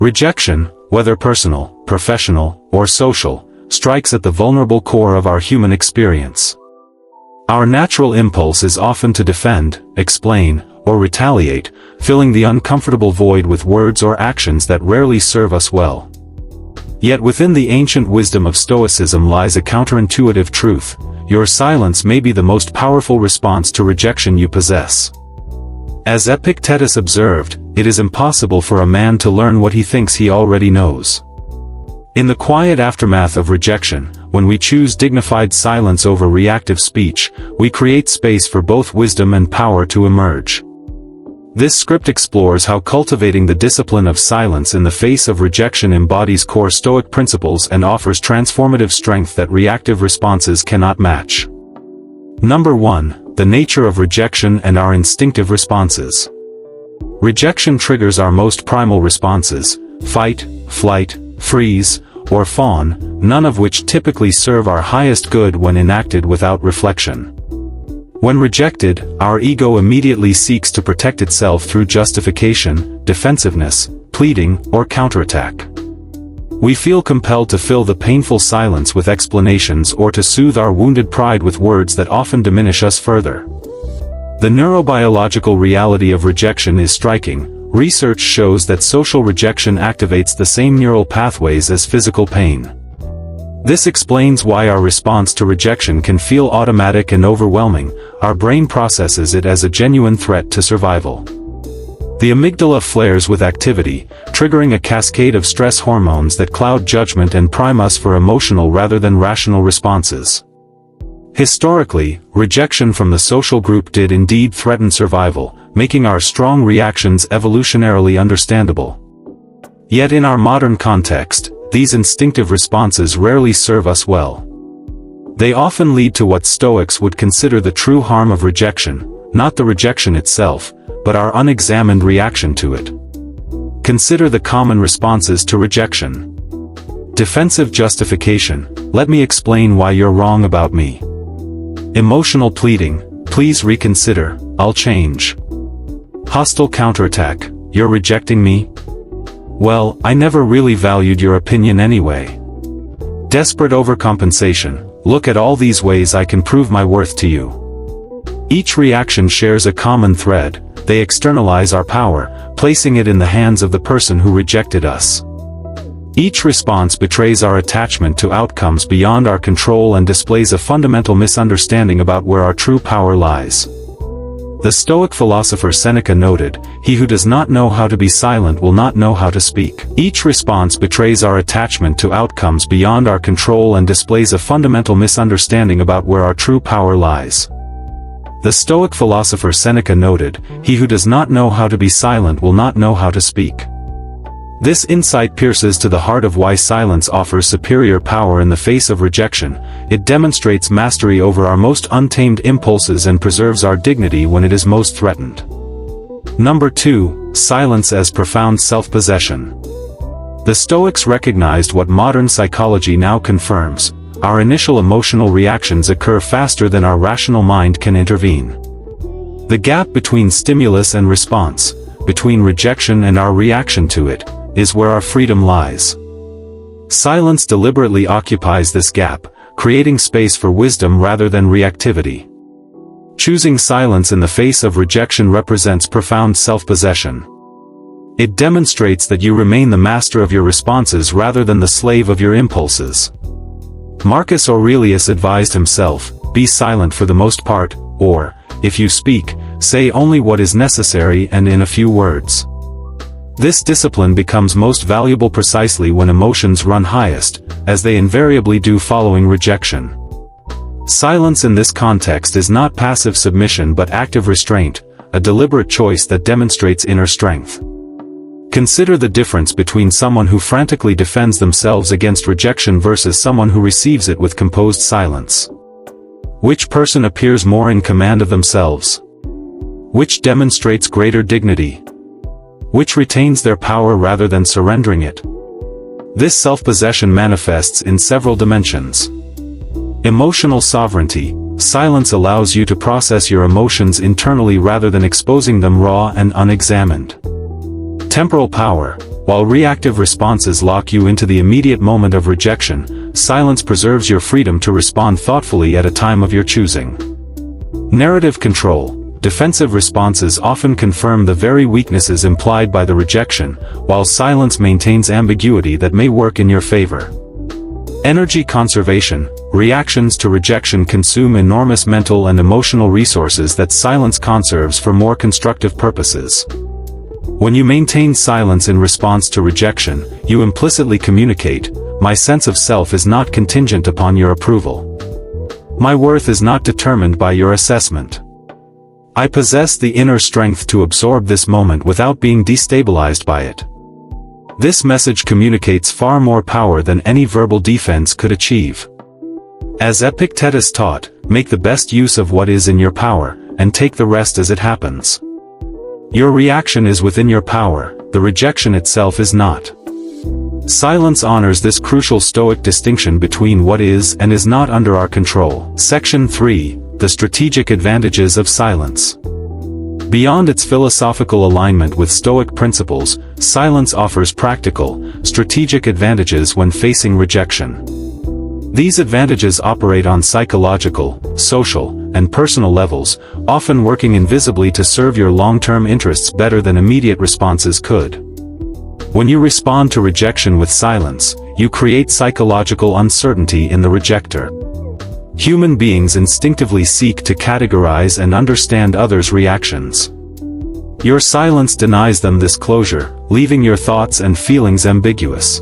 Rejection, whether personal, professional, or social, strikes at the vulnerable core of our human experience. Our natural impulse is often to defend, explain, or retaliate, filling the uncomfortable void with words or actions that rarely serve us well. Yet within the ancient wisdom of Stoicism lies a counterintuitive truth: your silence may be the most powerful response to rejection you possess. As Epictetus observed, it is impossible for a man to learn what he thinks he already knows. In the quiet aftermath of rejection, when we choose dignified silence over reactive speech, we create space for both wisdom and power to emerge. This script explores how cultivating the discipline of silence in the face of rejection embodies core Stoic principles and offers transformative strength that reactive responses cannot match. Number 1. The nature of rejection and our instinctive responses. Rejection triggers our most primal responses: fight, flight, freeze, or fawn, none of which typically serve our highest good when enacted without reflection. When rejected, our ego immediately seeks to protect itself through justification, defensiveness, pleading, or counterattack. We feel compelled to fill the painful silence with explanations or to soothe our wounded pride with words that often diminish us further. The neurobiological reality of rejection is striking. Research shows that social rejection activates the same neural pathways as physical pain. This explains why our response to rejection can feel automatic and overwhelming. Our brain processes it as a genuine threat to survival. The amygdala flares with activity, triggering a cascade of stress hormones that cloud judgment and prime us for emotional rather than rational responses. Historically, rejection from the social group did indeed threaten survival, making our strong reactions evolutionarily understandable. Yet in our modern context, these instinctive responses rarely serve us well. They often lead to what Stoics would consider the true harm of rejection, not the rejection itself, but our unexamined reaction to it. Consider the common responses to rejection. Defensive justification: let me explain why you're wrong about me. Emotional pleading: please reconsider, I'll change. Hostile counterattack: you're rejecting me? Well, I never really valued your opinion anyway. Desperate overcompensation: look at all these ways I can prove my worth to you. Each reaction shares a common thread: they externalize our power, placing it in the hands of the person who rejected us. Each response betrays our attachment to outcomes beyond our control and displays a fundamental misunderstanding about where our true power lies. The Stoic philosopher Seneca noted, "He who does not know how to be silent will not know how to speak." Each response betrays our attachment to outcomes beyond our control and displays a fundamental misunderstanding about where our true power lies. The Stoic philosopher Seneca noted, "He who does not know how to be silent will not know how to speak." This insight pierces to the heart of why silence offers superior power in the face of rejection. It demonstrates mastery over our most untamed impulses and preserves our dignity when it is most threatened. Number 2. Silence as profound self-possession. The Stoics recognized what modern psychology now confirms: our initial emotional reactions occur faster than our rational mind can intervene. The gap between stimulus and response, between rejection and our reaction to it, is where our freedom lies. Silence deliberately occupies this gap, creating space for wisdom rather than reactivity. Choosing silence in the face of rejection represents profound self-possession. It demonstrates that you remain the master of your responses rather than the slave of your impulses. Marcus Aurelius advised himself, "Be silent for the most part, or, if you speak, say only what is necessary and in a few words." This discipline becomes most valuable precisely when emotions run highest, as they invariably do following rejection. Silence in this context is not passive submission but active restraint, a deliberate choice that demonstrates inner strength. Consider the difference between someone who frantically defends themselves against rejection versus someone who receives it with composed silence. Which person appears more in command of themselves? Which demonstrates greater dignity? Which retains their power rather than surrendering it? This self-possession manifests in several dimensions. Emotional sovereignty: silence allows you to process your emotions internally rather than exposing them raw and unexamined. Temporal power: While reactive responses lock you into the immediate moment of rejection, silence preserves your freedom to respond thoughtfully at a time of your choosing. Narrative control. Defensive responses often confirm the very weaknesses implied by the rejection, while silence maintains ambiguity that may work in your favor. Energy conservation. Reactions to rejection consume enormous mental and emotional resources that silence conserves for more constructive purposes. When you maintain silence in response to rejection, you implicitly communicate, "My sense of self is not contingent upon your approval. My worth is not determined by your assessment. I possess the inner strength to absorb this moment without being destabilized by it." This message communicates far more power than any verbal defense could achieve. As Epictetus taught, make the best use of what is in your power, and take the rest as it happens. Your reaction is within your power, the rejection itself is not. Silence honors this crucial Stoic distinction between what is and is not under our control. Section 3. The strategic advantages of silence. Beyond its philosophical alignment with Stoic principles, silence offers practical, strategic advantages when facing rejection. These advantages operate on psychological, social, and personal levels, often working invisibly to serve your long-term interests better than immediate responses could. When you respond to rejection with silence, you create psychological uncertainty in the rejecter. Human beings instinctively seek to categorize and understand others' reactions. Your silence denies them this closure, leaving your thoughts and feelings ambiguous.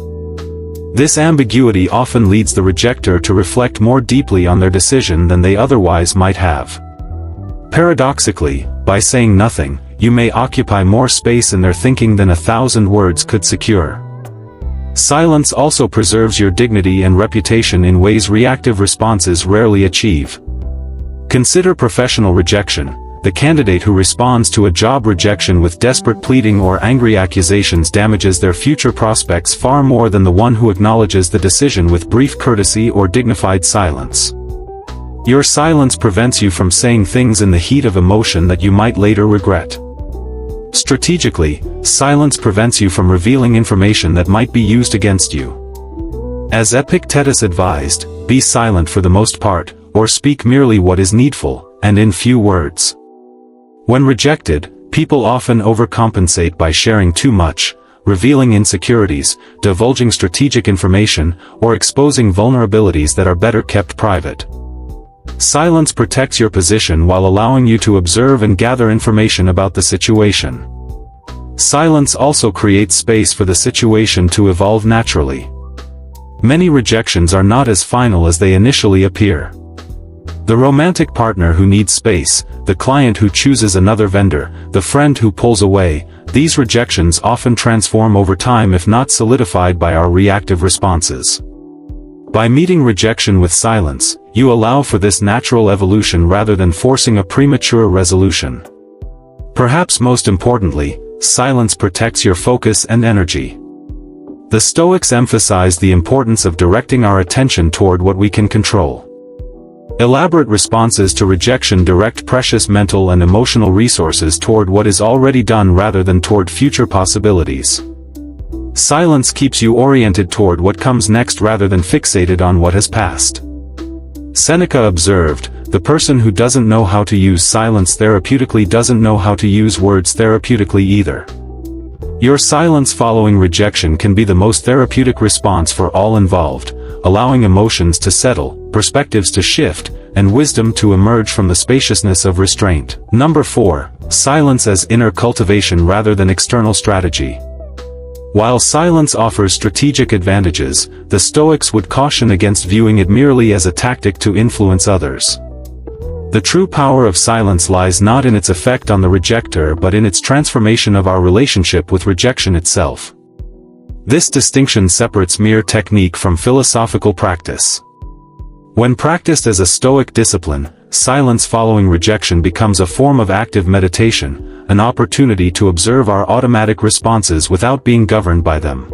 This ambiguity often leads the rejecter to reflect more deeply on their decision than they otherwise might have. Paradoxically, by saying nothing, you may occupy more space in their thinking than 1,000 words could secure. Silence also preserves your dignity and reputation in ways reactive responses rarely achieve. Consider professional rejection. The candidate who responds to a job rejection with desperate pleading or angry accusations damages their future prospects far more than the one who acknowledges the decision with brief courtesy or dignified silence. Your silence prevents you from saying things in the heat of emotion that you might later regret. Strategically, silence prevents you from revealing information that might be used against you. As Epictetus advised, be silent for the most part, or speak merely what is needful, and in few words. When rejected, people often overcompensate by sharing too much, revealing insecurities, divulging strategic information, or exposing vulnerabilities that are better kept private. Silence protects your position while allowing you to observe and gather information about the situation. Silence also creates space for the situation to evolve naturally. Many rejections are not as final as they initially appear. The romantic partner who needs space, the client who chooses another vendor, the friend who pulls away, these rejections often transform over time if not solidified by our reactive responses. By meeting rejection with silence, you allow for this natural evolution rather than forcing a premature resolution. Perhaps most importantly, silence protects your focus and energy. The Stoics emphasize the importance of directing our attention toward what we can control. Elaborate responses to rejection direct precious mental and emotional resources toward what is already done rather than toward future possibilities. Silence keeps you oriented toward what comes next rather than fixated on what has passed. Seneca observed, "The person who doesn't know how to use silence therapeutically doesn't know how to use words therapeutically either." Your silence following rejection can be the most therapeutic response for all involved, allowing emotions to settle, perspectives to shift, and wisdom to emerge from the spaciousness of restraint. Number 4. Silence as inner cultivation rather than external strategy. While silence offers strategic advantages, the Stoics would caution against viewing it merely as a tactic to influence others. The true power of silence lies not in its effect on the rejecter but in its transformation of our relationship with rejection itself. This distinction separates mere technique from philosophical practice. When practiced as a Stoic discipline, silence following rejection becomes a form of active meditation, an opportunity to observe our automatic responses without being governed by them.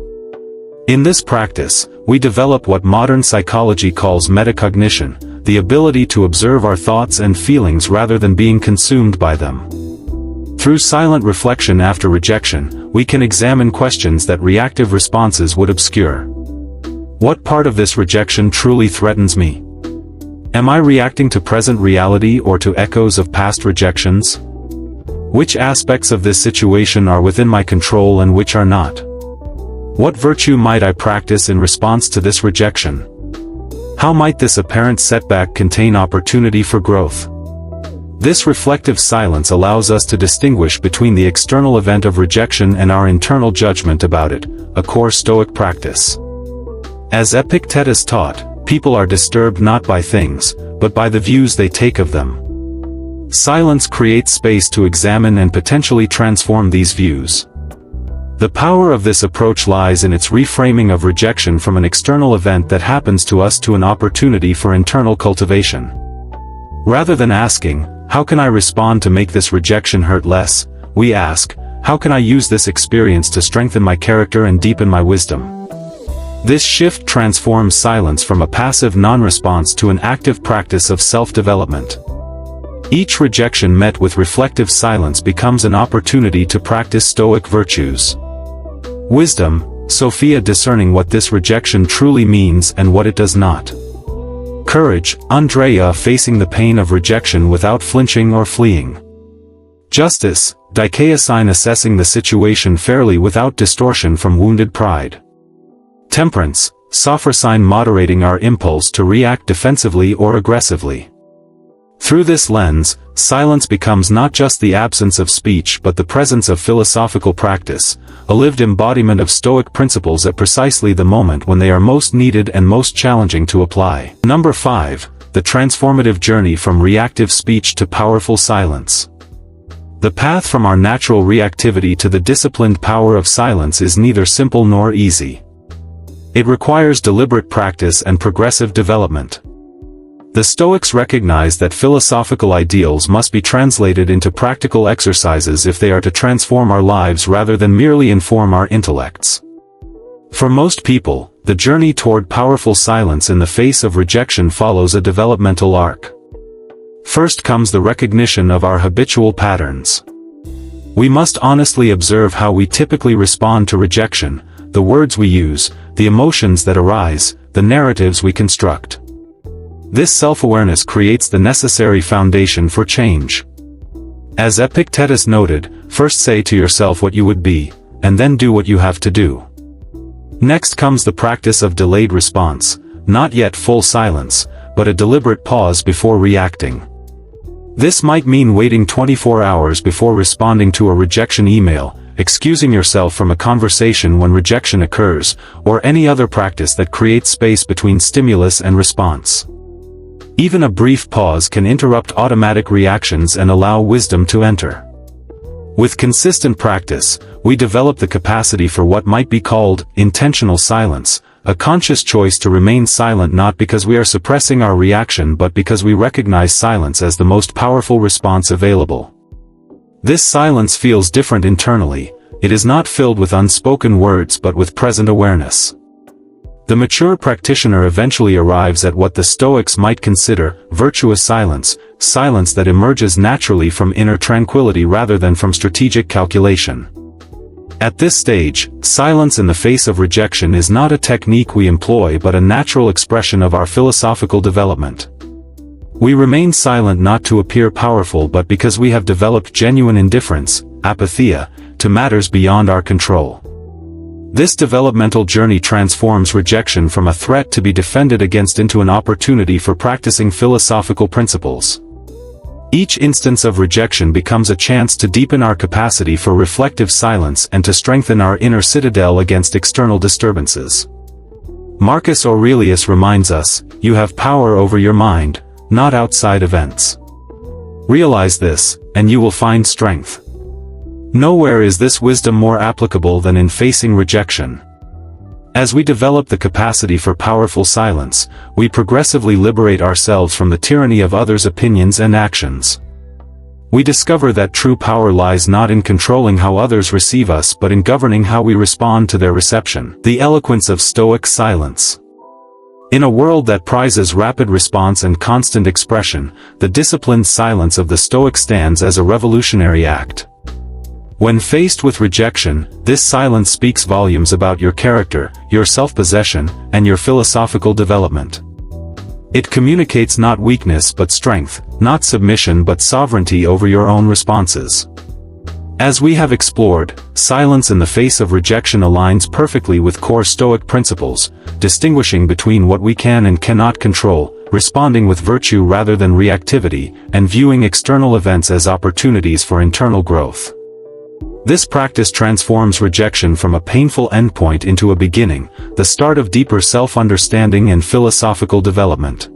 In this practice, we develop what modern psychology calls metacognition, the ability to observe our thoughts and feelings rather than being consumed by them. Through silent reflection after rejection, we can examine questions that reactive responses would obscure. What part of this rejection truly threatens me? Am I reacting to present reality or to echoes of past rejections? Which aspects of this situation are within my control and which are not? What virtue might I practice in response to this rejection? How might this apparent setback contain opportunity for growth? This reflective silence allows us to distinguish between the external event of rejection and our internal judgment about it, a core Stoic practice. As Epictetus taught, people are disturbed not by things, but by the views they take of them. Silence creates space to examine and potentially transform these views. The power of this approach lies in its reframing of rejection from an external event that happens to us to an opportunity for internal cultivation. Rather than asking, "How can I respond to make this rejection hurt less?" we ask, "How can I use this experience to strengthen my character and deepen my wisdom?" This shift transforms silence from a passive non-response to an active practice of self-development. Each rejection met with reflective silence becomes an opportunity to practice Stoic virtues. Wisdom, Sophia, discerning what this rejection truly means and what it does not. Courage, Andrea, facing the pain of rejection without flinching or fleeing. Justice, Dikaiosyne, assessing the situation fairly without distortion from wounded pride. Temperance, Sophrosyne, moderating our impulse to react defensively or aggressively. Through this lens, silence becomes not just the absence of speech but the presence of philosophical practice, a lived embodiment of Stoic principles at precisely the moment when they are most needed and most challenging to apply. Number 5. The transformative journey from reactive speech to powerful silence. The path from our natural reactivity to the disciplined power of silence is neither simple nor easy. It requires deliberate practice and progressive development. The Stoics recognize that philosophical ideals must be translated into practical exercises if they are to transform our lives rather than merely inform our intellects. For most people, the journey toward powerful silence in the face of rejection follows a developmental arc. First comes the recognition of our habitual patterns. We must honestly observe how we typically respond to rejection, the words we use, the emotions that arise, the narratives we construct. This self-awareness creates the necessary foundation for change. As Epictetus noted, first say to yourself what you would be, and then do what you have to do. Next comes the practice of delayed response, not yet full silence, but a deliberate pause before reacting. This might mean waiting 24 hours before responding to a rejection email, excusing yourself from a conversation when rejection occurs, or any other practice that creates space between stimulus and response. Even a brief pause can interrupt automatic reactions and allow wisdom to enter. With consistent practice, we develop the capacity for what might be called intentional silence, a conscious choice to remain silent not because we are suppressing our reaction but because we recognize silence as the most powerful response available. This silence feels different internally. It is not filled with unspoken words but with present awareness. The mature practitioner eventually arrives at what the Stoics might consider virtuous silence, silence that emerges naturally from inner tranquility rather than from strategic calculation. At this stage, silence in the face of rejection is not a technique we employ but a natural expression of our philosophical development. We remain silent not to appear powerful but because we have developed genuine indifference, apatheia, to matters beyond our control. This developmental journey transforms rejection from a threat to be defended against into an opportunity for practicing philosophical principles. Each instance of rejection becomes a chance to deepen our capacity for reflective silence and to strengthen our inner citadel against external disturbances. Marcus Aurelius reminds us, "You have power over your mind, not outside events." Realize this, and you will find strength. Nowhere is this wisdom more applicable than in facing rejection. As we develop the capacity for powerful silence, we progressively liberate ourselves from the tyranny of others' opinions and actions. We discover that true power lies not in controlling how others receive us but in governing how we respond to their reception. The eloquence of Stoic silence. In a world that prizes rapid response and constant expression, the disciplined silence of the Stoic stands as a revolutionary act. When faced with rejection, this silence speaks volumes about your character, your self-possession, and your philosophical development. It communicates not weakness but strength, not submission but sovereignty over your own responses. As we have explored, silence in the face of rejection aligns perfectly with core Stoic principles, distinguishing between what we can and cannot control, responding with virtue rather than reactivity, and viewing external events as opportunities for internal growth. This practice transforms rejection from a painful endpoint into a beginning, the start of deeper self-understanding and philosophical development.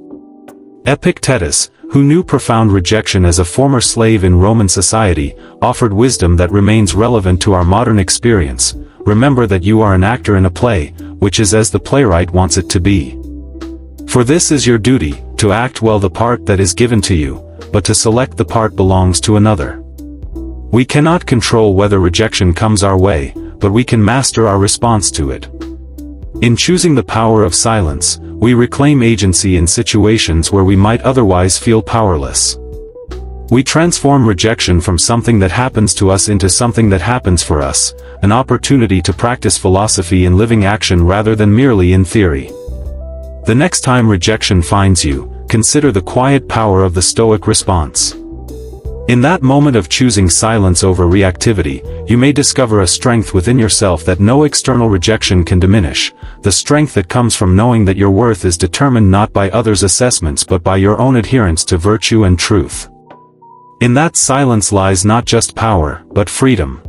Epictetus, who knew profound rejection as a former slave in Roman society, offered wisdom that remains relevant to our modern experience. Remember that you are an actor in a play, which is as the playwright wants it to be. For this is your duty, to act well the part that is given to you, but to select the part belongs to another. We cannot control whether rejection comes our way, but we can master our response to it. In choosing the power of silence, we reclaim agency in situations where we might otherwise feel powerless. We transform rejection from something that happens to us into something that happens for us, an opportunity to practice philosophy in living action rather than merely in theory. The next time rejection finds you, consider the quiet power of the Stoic response. In that moment of choosing silence over reactivity, you may discover a strength within yourself that no external rejection can diminish, the strength that comes from knowing that your worth is determined not by others' assessments but by your own adherence to virtue and truth. In that silence lies not just power, but freedom.